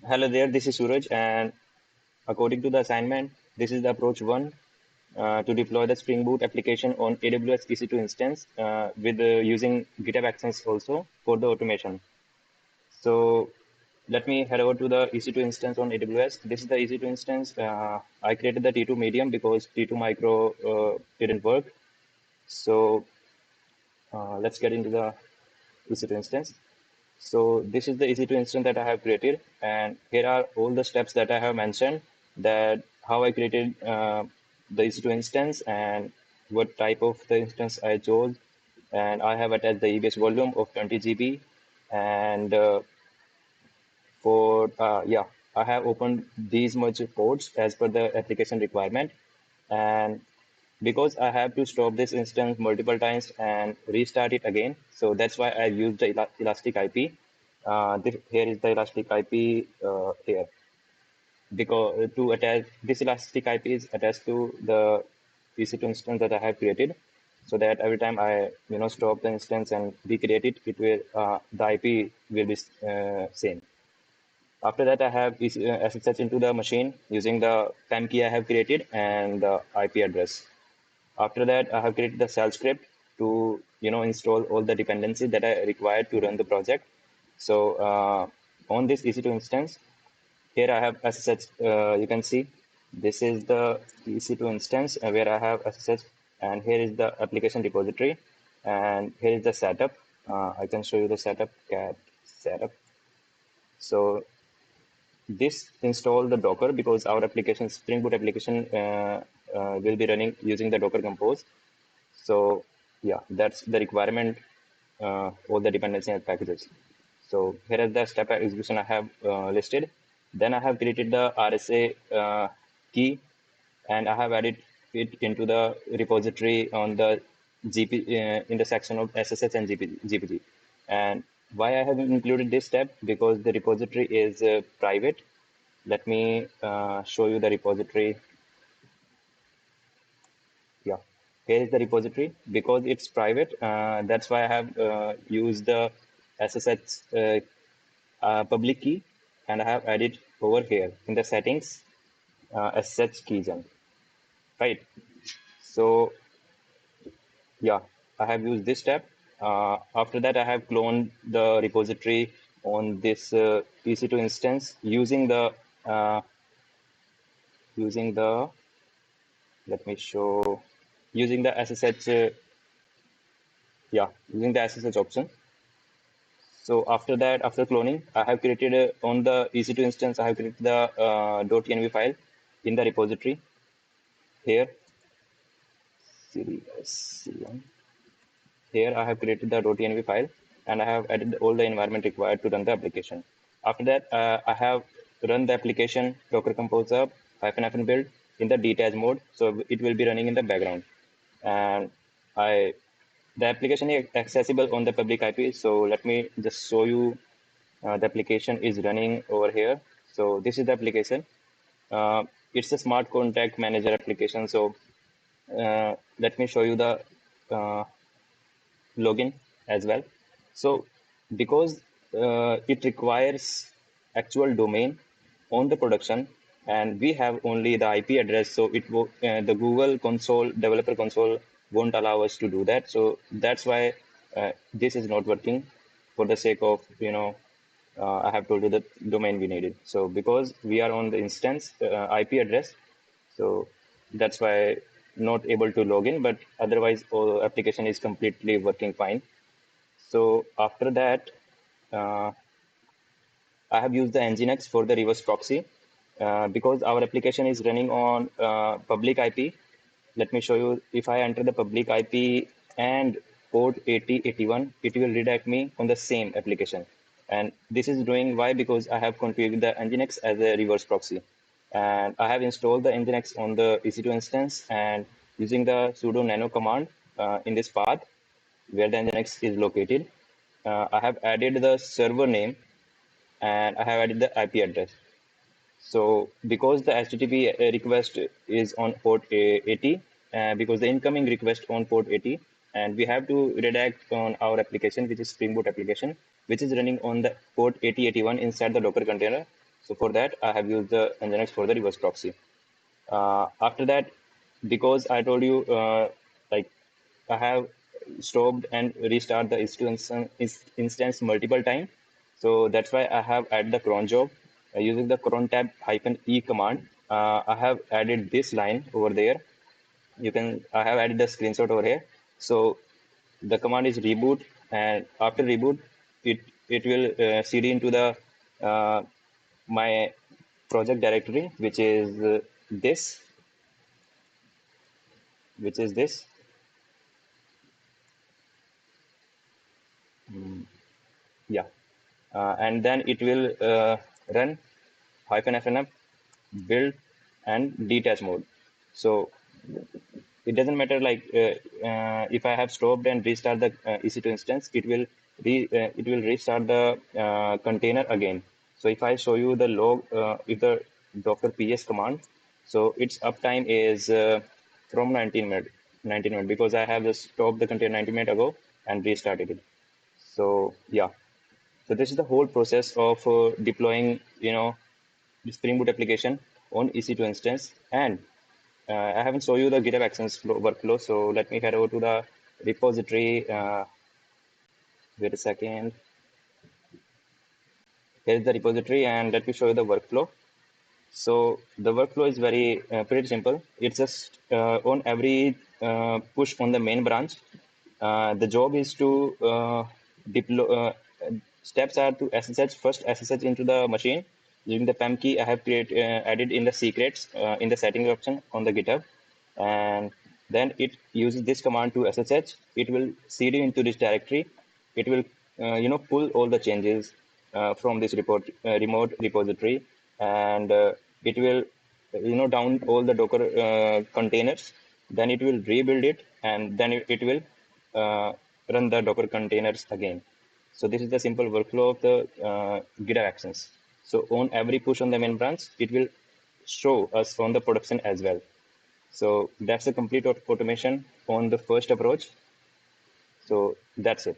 Hello there, this is Suraj, and according to the assignment, this is the approach one to deploy the Spring Boot application on AWS EC2 instance with using GitHub Actions also for the automation. So let me head over to the EC2 instance on AWS. This is the EC2 instance. I created the T2 medium because T2 micro didn't work. So let's get into the EC2 instance. So this is the EC2 instance that I have created, and here are all the steps that I have mentioned, that how I created the EC2 instance and what type of the instance I chose, and I have attached the EBS volume of 20 GB, and I have opened these much ports as per the application requirement, and because I have to stop this instance multiple times and restart it again, so that's why I used the elastic IP. Here is the elastic IP here, because to attach this elastic IP is attached to the EC2 instance that I have created, so that every time I stop the instance and recreate it, it will the IP will be same. After that, I have SSH into the machine using the PAM key I have created and the IP address. After that, I have created the shell script to install all the dependencies that are required to run the project. So on this EC2 instance, here I have SSH. You can see this is the EC2 instance where I have SSH, and here is the application repository, and here is the setup. I can show you the setup, cat setup. So this install the Docker because our application, Spring Boot application, will be running using the Docker Compose. So yeah, that's the requirement, all the dependency and packages. So here is the step execution I have listed. Then I have created the RSA key, and I have added it into the repository on the in the section of SSH and GPG. And why I have included this step, because the repository is private. Let me show you the repository. Yeah, here is the repository. Because it's private, that's why I have used the SSH public key, and I have added over here in the settings SSH keygen, right? So yeah, I have used this step. After that, I have cloned the repository on this EC2 instance uh, using the let me show using the SSH using the SSH option. So after that, after cloning, I have created on the EC2 instance, I have created the .env file in the repository here. Here I have created the .env file, and I have added all the environment required to run the application. After that, I have run the application Docker Compose up --- build in the detach mode, so it will be running in the background. And the application is accessible on the public IP. So let me just show you the application is running over here. So this is the application. It's a smart contact manager application. So let me show you the uh, login as well. So because it requires actual domain on the production, and we have only the IP address, so the Google console, developer console, won't allow us to do that. So that's why this is not working, for the sake of I have told you the domain we needed. So because we are on the instance IP address, so that's why not able to log in, but otherwise application is completely working fine. So after that, uh, I have used the Nginx for the reverse proxy because our application is running on public IP. Let me show you. If I enter the public IP and port 8081, it will redirect me on the same application. And this is doing why? Because I have configured the Nginx as a reverse proxy. And I have installed the Nginx on the EC2 instance, and using the sudo nano command in this path where the Nginx is located, I have added the server name, and I have added the IP address. So because the HTTP request is on port 80, because the incoming request on port 80, and we have to redact on our application, which is Spring Boot application, which is running on the port 8081 inside the Docker container. So for that, I have used the Nginx for the reverse proxy. After that, because I told you, like I have stopped and restart the EC2 instance multiple times. So that's why I have added the cron job using the cron tab -e command. I have added this line over there. I have added the screenshot over here. So the command is reboot, and after reboot, it will cd into the my project directory, which is this, which is this. Yeah. And then it will run -fnf build and detach mode. So it doesn't matter, like if I have stopped and restart the EC2 instance, it will restart the container again. So if I show you the log, if the docker ps command, so its uptime is from 19 minutes, because I have just stopped the container 90 minutes ago and restarted it. So yeah, so this is the whole process of deploying, the Spring Boot application on EC2 instance. And I haven't shown you the GitHub Actions workflow, so let me head over to the repository. Wait a second. Here's the repository, and let me show you the workflow. So the workflow is very pretty simple. It's just on every push on the main branch. The job is to deploy. Steps are to SSH first SSH into the machine using the PEM key I have added in the secrets in the settings option on the GitHub, and then it uses this command to SSH. It will cd into this directory. It will pull all the changes from this remote repository, and it will down all the Docker containers. Then it will rebuild it, and then it will run the Docker containers again. So this is the simple workflow of the GitHub Actions. So on every push on the main branch, it will show us on the production as well. So that's the complete automation on the first approach. So that's it.